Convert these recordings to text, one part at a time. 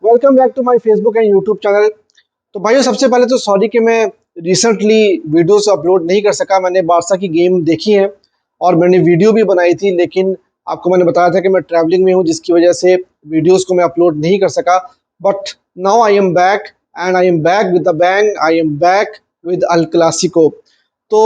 Welcome back to my Facebook and YouTube channel. तो भाइयों, सबसे पहले तो सॉरी कि मैं रिसेंटली वीडियोस अपलोड नहीं कर सका। मैंने बारसा की गेम देखी है और मैंने वीडियो भी बनाई थी, लेकिन आपको मैंने बताया था कि मैं ट्रैवलिंग में हूँ, जिसकी वजह से वीडियोस को मैं अपलोड नहीं कर सका। But now I am back and I am back with the bang. I am back with El Clasico. तो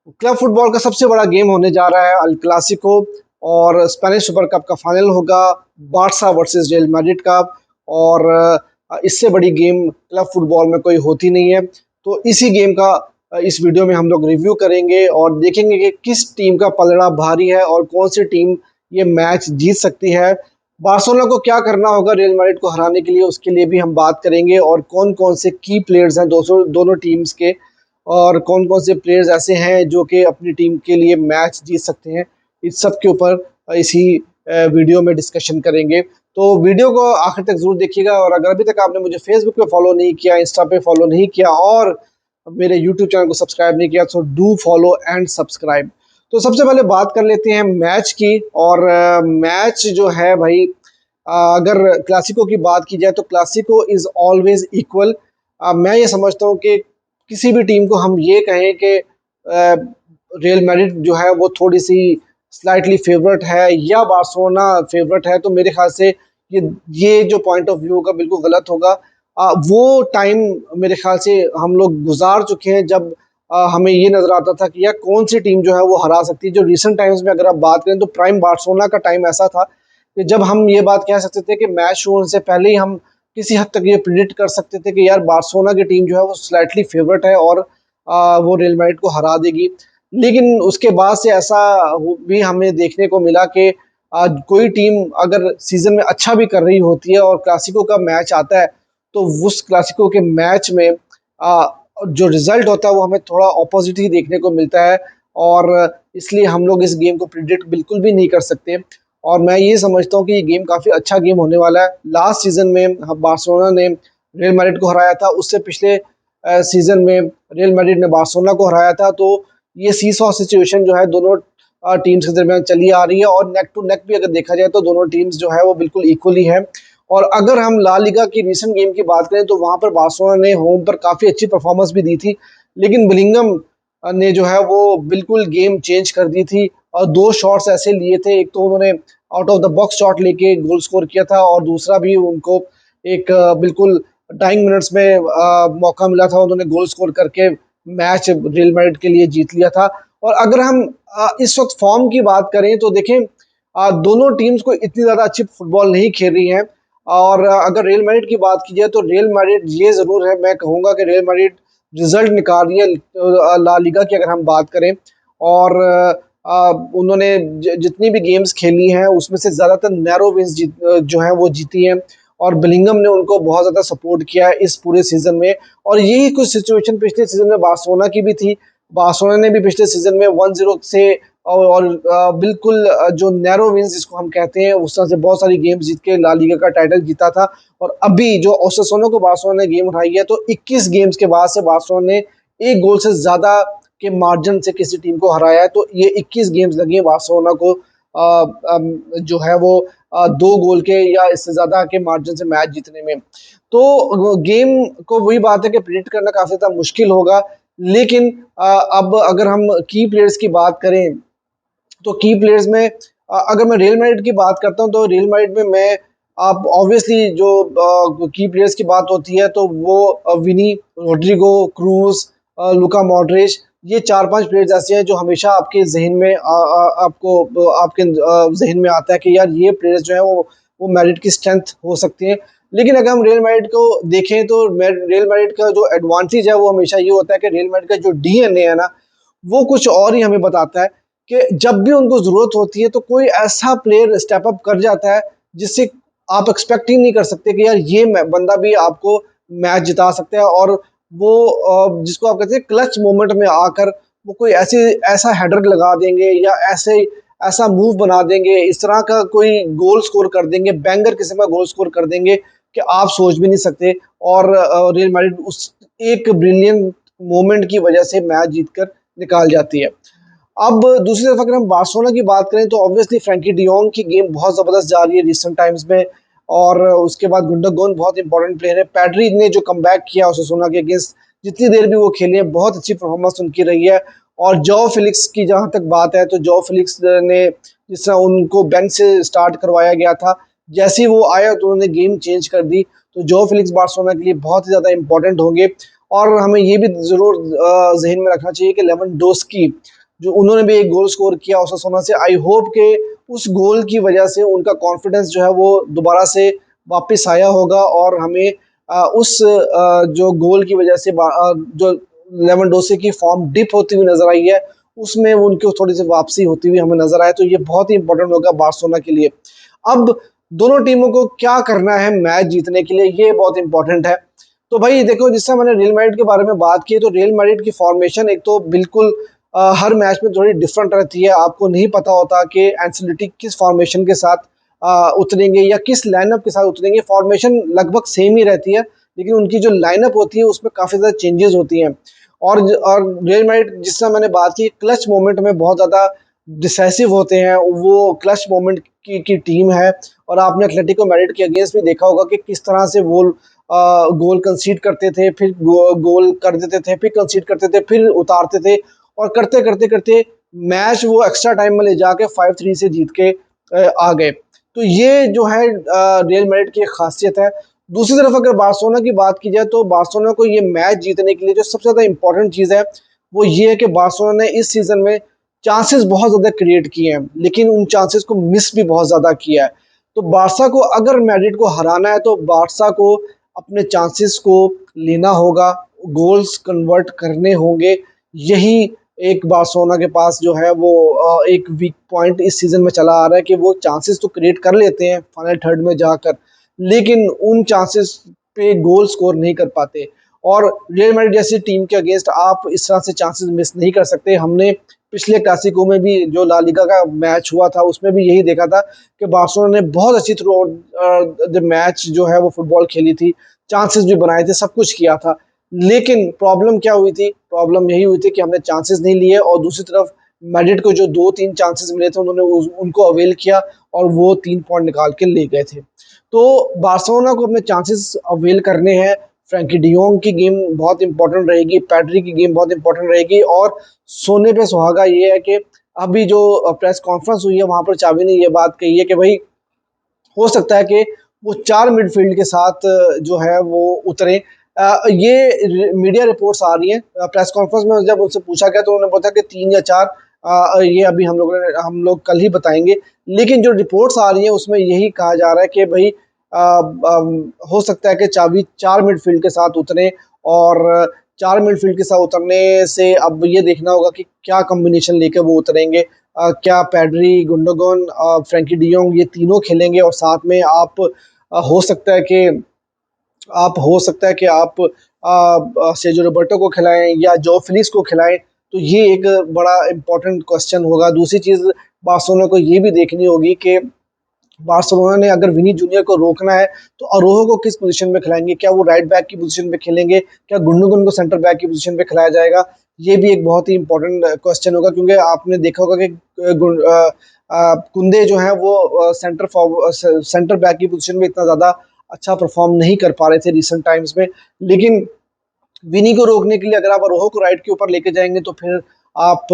क्लब फुटबॉल का सबसे बड़ा गेम होने जा रहा है अल क्लासिको, और स्पेनिश सुपर कप का फाइनल होगा, बारसा वर्सेस रियल मैड्रिड का। और इससे बड़ी गेम क्लब फुटबॉल में कोई होती नहीं है। तो इसी गेम का इस वीडियो में हम लोग रिव्यू करेंगे और देखेंगे कि किस टीम का पलड़ा भारी है और कौन सी टीम ये मैच जीत सकती है। बार्सिलोना को क्या करना होगा रियल मैड्रिड को हराने के लिए, उसके लिए भी हम बात करेंगे। और कौन कौन से की प्लेयर्स हैं दोनों टीम्स के, और कौन कौन से प्लेयर्स ऐसे हैं जो कि अपनी टीम के लिए मैच जीत सकते हैं, इस सब के ऊपर इसी वीडियो में डिस्कशन करेंगे। तो वीडियो को आखिर तक जरूर देखिएगा। और अगर अभी तक आपने मुझे फेसबुक पे फॉलो नहीं किया, इंस्टा पे फॉलो नहीं किया और मेरे यूट्यूब चैनल को सब्सक्राइब नहीं किया, तो डू फॉलो एंड सब्सक्राइब। तो सबसे पहले बात कर लेते हैं मैच की। और मैच जो है भाई, अगर क्लासिको की बात की जाए तो क्लासिको इज ऑलवेज इक्वल। मैं ये समझता हूँ कि किसी भी टीम को हम ये कहें कि रियल मैड्रिड जो है वो थोड़ी सी स्लाइटली फेवरेट है या बार्सिलोना फेवरेट है, तो मेरे ख्याल से ये जो पॉइंट ऑफ व्यू होगा बिल्कुल गलत होगा। वो टाइम मेरे ख्याल से हम लोग गुजार चुके हैं जब हमें ये नजर आता था कि यार कौन सी टीम जो है वो हरा सकती है। जो रिसेंट टाइम्स में अगर आप बात करें तो प्राइम बार्सिलोना का टाइम ऐसा था कि जब हम ये बात कह सकते थे कि मैच शुरू होने से पहले ही हम किसी हद तक ये प्रिडिक्ट कर सकते थे कि यार बार्सिलोना की टीम जो है वो स्लाइटली फेवरेट है और वो रियल मैड्रिड को हरा देगी। लेकिन उसके बाद से ऐसा भी हमें देखने को मिला कि कोई टीम अगर सीजन में अच्छा भी कर रही होती है और क्लासिको का मैच आता है, तो उस क्लासिको के मैच में जो रिजल्ट होता है वो हमें थोड़ा ऑपोजिट ही देखने को मिलता है। और इसलिए हम लोग इस गेम को प्रिडिक्ट बिल्कुल भी नहीं कर सकते। और मैं ये समझता हूँ कि ये गेम काफ़ी अच्छा गेम होने वाला है। लास्ट सीजन में बार्सिलोना ने रियल मैड्रिड को हराया था, उससे पिछले सीजन में रियल मैड्रिड ने बार्सिलोना को हराया था। तो ये सीसॉ सिचुएशन जो है दोनों टीम्स के दरमियान चली आ रही है, और नेक टू नेक भी अगर देखा जाए तो दोनों टीम्स जो है वो बिल्कुल इक्वली है। और अगर हम ला लीगा की रिसेंट गेम की बात करें तो वहां पर बार्सिलोना ने होम पर काफ़ी अच्छी परफॉर्मेंस भी दी थी, लेकिन बिलिंगम ने जो है वो बिल्कुल गेम चेंज कर दी थी। और दो शॉट्स ऐसे लिए थे, एक तो उन्होंने out of the box shot लेके गोल स्कोर किया था, और दूसरा भी उनको एक बिल्कुल डाइंग मिनट्स में मौका मिला था, उन्होंने गोल स्कोर करके मैच रियल मैड्रिड के लिए जीत लिया था। और अगर हम इस वक्त फॉर्म की बात करें तो देखें, दोनों टीम्स को इतनी ज़्यादा अच्छी फुटबॉल नहीं खेल रही हैं। और अगर रियल मैड्रिड की बात की जाए तो रियल मैड्रिड ये ज़रूर है, मैं कहूँगा कि रियल मैड्रिड रिजल्ट निकाल रही है ला लीगा की अगर हम बात करें। और उन्होंने जितनी भी गेम्स खेली हैं उसमें से ज़्यादातर नैरो विंस जो हैं वो जीती हैं, और बिलिंगम ने उनको बहुत ज़्यादा सपोर्ट किया है इस पूरे सीज़न में। और यही कुछ सिचुएशन पिछले सीज़न में बार्सिलोना की भी थी। बार्सिलोना ने भी पिछले सीज़न में 1-0 से और बिल्कुल जो नैरो विंस जिसको हम कहते हैं उस तरह से बहुत सारी गेम्स जीत के ला लीगा का टाइटल जीता था। और अभी जो ओसासुना को बार्सिलोना ने गेम हराई है, तो 21 गेम्स के बाद से बार्सिलोना ने एक गोल से ज़्यादा के मार्जिन से किसी टीम को हराया है। तो ये 21 गेम्स लगे हैं बार्सिलोना को जो है वो 2 गोल के या इससे ज़्यादा के मार्जिन से मैच जीतने में। तो गेम को वही बात है कि प्रिडिक्ट करना काफ़ी ज़्यादा मुश्किल होगा। लेकिन अब अगर हम की प्लेयर्स की बात करें तो की प्लेयर्स में अगर मैं रियल मैड्रिड की बात करता हूं तो रियल मैड्रिड में मैं आप ऑब्वियसली जो की प्लेयर्स की बात होती है तो वो विनी, रोड्रिगो, क्रूज, लुका मॉड्रिच, ये 4-5 प्लेयर्स ऐसे हैं जो हमेशा आपके जहन में आपके जहन में आता है कि यार ये प्लेयर्स जो है वो मैड्रिड की स्ट्रेंथ हो सकते हैं। लेकिन अगर हम रियल मैड्रिड को देखें तो रियल मैड्रिड का जो एडवांटेज है वो हमेशा ये होता है कि रियल मैड्रिड का जो डीएनए है ना, वो कुछ और ही हमें बताता है कि जब भी उनको जरूरत होती है तो कोई ऐसा प्लेयर स्टेप अप कर जाता है जिससे आप एक्सपेक्ट ही नहीं कर सकते कि यार ये बंदा भी आपको मैच जिता सकता है। और वो जिसको आप कहते हैं क्लच मोमेंट में आकर वो कोई ऐसा हेडर लगा देंगे या ऐसा मूव बना देंगे, इस तरह का कोई गोल स्कोर कर देंगे, बैंगर किस्म का गोल स्कोर कर देंगे कि आप सोच भी नहीं सकते। और रियल मैड्रिड उस एक ब्रिलियंट मोमेंट की वजह से मैच जीतकर निकाल जाती है। अब दूसरी तरफ अगर हम बार्सिलोना की बात करें तो ऑब्वियसली फ्रैंकी डियोंग की गेम बहुत ज़बरदस्त जा रही है रिसेंट टाइम्स में। और उसके बाद गुंडोगन बहुत इंपॉर्टेंट प्लेयर है। पैड्री ने जो कमबैक किया ओसासुना के अगेंस्ट, जितनी देर भी वो खेले हैं बहुत अच्छी परफॉर्मेंस उनकी रही है। और जॉ फिलिक्स की जहां तक बात है तो जॉ फिलिक्स ने जिस तरह उनको बेंच से स्टार्ट करवाया गया था, जैसे ही वो आया तो उन्होंने गेम चेंज कर दी। तो जॉ फिलिक्स बार्सिलोना के लिए बहुत ही ज़्यादा इंपॉर्टेंट होंगे। और हमें ये भी ज़रूर जहन में रखना चाहिए कि लेवेंडोस्की जो उन्होंने भी एक गोल स्कोर किया ओसासुना से, आई होप के उस गोल की वजह से उनका कॉन्फिडेंस जो है वो दोबारा से वापस आया होगा और हमें जो गोल की वजह से जो लेवेंडोस्की की फॉर्म डिप होती हुई नजर आई है, उसमें उनकी थोड़ी सी वापसी होती हुई हमें नजर आए, तो ये बहुत ही इंपॉर्टेंट होगा बार्सिलोना के लिए। अब दोनों टीमों को क्या करना है मैच जीतने के लिए, ये बहुत इंपॉर्टेंट है। तो भाई देखो, जिस तरह मैंने रियल मैड्रिड के बारे में बात की, तो रियल मैड्रिड की फॉर्मेशन एक तो बिल्कुल हर मैच में थोड़ी डिफरेंट रहती है। आपको नहीं पता होता कि एंसेलोटी किस फॉर्मेशन के साथ उतरेंगे या किस लाइनअप के साथ उतरेंगे। फॉर्मेशन लगभग सेम ही रहती है, लेकिन उनकी जो लाइनअप होती है उसमें काफ़ी ज़्यादा चेंजेस होती हैं। और रियल मैड्रिड, जिस तरह मैंने बात की, क्लच मोमेंट में बहुत ज़्यादा डिसाइसिव होते हैं, वो क्लच मोमेंट की टीम है। और आपने एटलेटिको मैड्रिड के अगेंस्ट भी देखा होगा कि किस तरह से वो गोल कंसीड करते थे, फिर गोल कर देते थे, फिर कंसीड करते थे, फिर उतारते थे, और करते करते करते मैच वो एक्स्ट्रा टाइम में ले जाके 5-3 से जीत के आ गए। तो ये जो है रियल मैड्रिड की एक खासियत है। दूसरी तरफ अगर बार्सिलोना की बात की जाए, तो बार्सिलोना को ये मैच जीतने के लिए जो सबसे ज़्यादा इंपॉर्टेंट चीज़ है वो ये है कि बार्सिलोना ने इस सीज़न में चांसेस बहुत ज़्यादा क्रिएट किए हैं, लेकिन उन चांसेस को मिस भी बहुत ज़्यादा किया है। तो बार्सा को अगर मैड्रिड को हराना है तो बार्सा को अपने चांसेस को लेना होगा, गोल्स कन्वर्ट करने होंगे। यही एक बार्सिलोना के पास जो है वो एक वीक पॉइंट इस सीज़न में चला आ रहा है कि वो चांसेस तो क्रिएट कर लेते हैं फाइनल थर्ड में जाकर, लेकिन उन चांसेस पे गोल स्कोर नहीं कर पाते। और रियल मैड्रिड जैसी टीम के अगेंस्ट आप इस तरह से चांसेस मिस नहीं कर सकते। हमने पिछले क्लासिको में भी जो ला लीगा का मैच हुआ था उसमें भी यही देखा था कि बार्सिलोना ने बहुत अच्छी थ्रू आउट द मैच जो है वो फुटबॉल खेली थी, चांसेस भी बनाए थे, सब कुछ किया था। लेकिन प्रॉब्लम क्या हुई थी? प्रॉब्लम यही हुई थी कि हमने चांसेस नहीं लिए, और दूसरी तरफ मैड्रिड को जो 2-3 चांसेस मिले थे उन्होंने उनको अवेल किया और वो 3 पॉइंट निकाल के ले गए थे। तो बार्सिलोना को अपने चांसेस अवेल करने हैं। फ्रैंकी डियोंग की गेम बहुत इंपॉर्टेंट रहेगी, पैड्री की गेम बहुत इंपॉर्टेंट रहेगी। और सोने पे सुहागा ये है कि अभी जो प्रेस कॉन्फ्रेंस हुई है वहां पर चावी ने ये बात कही है कि भाई हो सकता है कि वो 4 मिडफील्ड के साथ जो है वो उतरे। ये मीडिया रिपोर्ट्स आ रही हैं। प्रेस कॉन्फ्रेंस में जब उनसे पूछा गया तो उन्होंने बताया कि 3 या 4, ये अभी हम लोग कल ही बताएंगे। लेकिन जो रिपोर्ट्स आ रही हैं उसमें यही कहा जा रहा है कि भाई हो सकता है कि चाबी 4 मिडफील्ड के साथ उतरे। और 4 मिडफील्ड के साथ उतरने से अब ये देखना होगा कि क्या कॉम्बिनेशन लेके वो उतरेंगे। क्या पैड्री, गुंडोगन, फ्रैंकी डियोंग ये तीनों खेलेंगे, और साथ में आप हो सकता है कि सेजो रोबर्टो को खिलाएं या जो फिलिक्स को खिलाएं। तो ये एक बड़ा इंपॉर्टेंट क्वेश्चन होगा। दूसरी चीज़ बार्सिलोना को ये भी देखनी होगी कि बार्सिलोना ने अगर विनी जूनियर को रोकना है तो अरोहो को किस पोजीशन में खिलाएंगे? क्या वो राइट बैक की पोजीशन पे खेलेंगे? क्या गुंडोगन को सेंटर बैक की पोजीशन पे खिलाया जाएगा? ये भी एक बहुत ही इंपॉर्टेंट क्वेश्चन होगा, क्योंकि आपने देखा होगा कि कुंदे जो है वो सेंटर बैक की पोजीशन में इतना ज़्यादा अच्छा परफॉर्म नहीं कर पा रहे थे रिसेंट टाइम्स में। लेकिन विनी को रोकने के लिए अगर आप अरोहो को राइट के ऊपर लेके जाएंगे तो फिर आप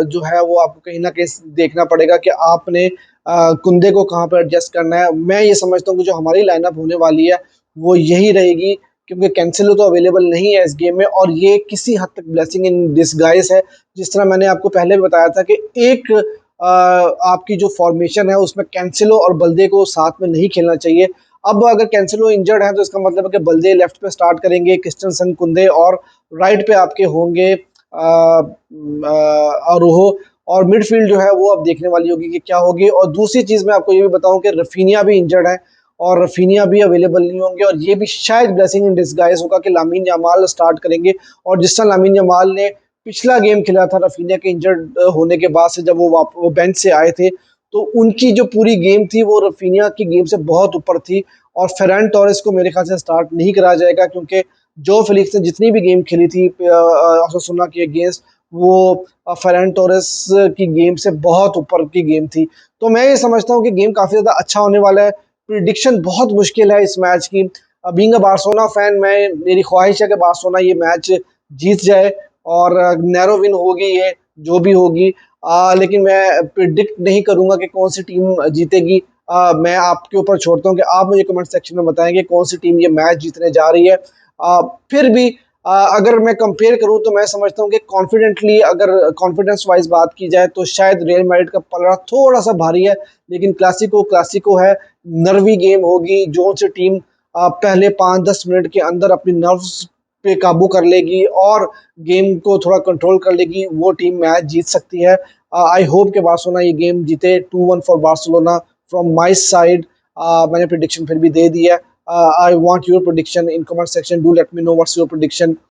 जो है वो आपको कहीं ना कहीं देखना पड़ेगा कि आपने कुंदे को कहाँ पर एडजस्ट करना है। मैं ये समझता हूँ कि जो हमारी लाइनअप होने वाली है वो यही रहेगी, क्योंकि कैंसिलो तो अवेलेबल नहीं है इस गेम में, और ये किसी हद तक ब्लेसिंग इन डिसगाइज है। जिस तरह मैंने आपको पहले भी बताया था कि एक आपकी जो फॉर्मेशन है उसमें कैंसिलो और बल्दे को साथ में नहीं खेलना चाहिए। अब अगर कैंसिलो इंजर्ड है तो इसका मतलब है कि बल्दे लेफ्ट पे स्टार्ट करेंगे, क्रिस्टनसन, कुंदे, और राइट पे आपके होंगे अरोहो। और मिडफील्ड जो है वो अब देखने वाली होगी कि क्या होगी। और दूसरी चीज़ मैं आपको ये भी बताऊं कि रफीनिया भी इंजर्ड है, और रफीनिया भी अवेलेबल नहीं होंगे, और ये भी शायद ब्लेसिंग इन डिस्गाइज होगा कि लामीन यमाल स्टार्ट करेंगे। और जिस तरह लामीन यमाल ने पिछला गेम खेला था रफीनिया के इंजर्ड होने के बाद से, जब वो बेंच से आए थे, तो उनकी जो पूरी गेम थी वो रफीनिया की गेम से बहुत ऊपर थी। और फेरन टोरेस को मेरे ख्याल से स्टार्ट नहीं कराया जाएगा, क्योंकि जो फिलिक्स ने जितनी भी गेम खेली थी ओसासुना के अगेंस्ट, वो फेरन टोरेस की गेम से बहुत ऊपर की गेम थी। तो मैं ये समझता हूँ कि गेम काफ़ी ज़्यादा अच्छा होने वाला है। प्रिडिक्शन बहुत मुश्किल है इस मैच की। बीइंग अ बार्सिलोना फैन, मैं मेरी ख्वाहिश है कि बार्सिलोना ये मैच जीत जाए और नैरो विन होगी ये, जो भी होगी। लेकिन मैं प्रिडिक्ट नहीं करूंगा कि कौन सी टीम जीतेगी। मैं आपके ऊपर छोड़ता हूँ कि आप मुझे कमेंट सेक्शन में बताएंगे कौन सी टीम ये मैच जीतने जा रही है। फिर भी अगर मैं कंपेयर करूं तो मैं समझता हूं कि कॉन्फिडेंटली, अगर कॉन्फिडेंस वाइज बात की जाए तो शायद रियल मैड्रिड का पलड़ा थोड़ा सा भारी है। लेकिन क्लासिको क्लासिको है, नर्वी गेम होगी। जो से टीम पहले 5-10 मिनट के अंदर अपनी नर्व्स पे काबू कर लेगी और गेम को थोड़ा कंट्रोल कर लेगी, वो टीम मैच जीत सकती है। आई होप कि बार्सिलोना ये गेम जीते। 2-1 for Barcelona from my side. मैंने प्रिडिक्शन फिर भी दे दी है। I want your prediction in comment section. Do let me know what's your prediction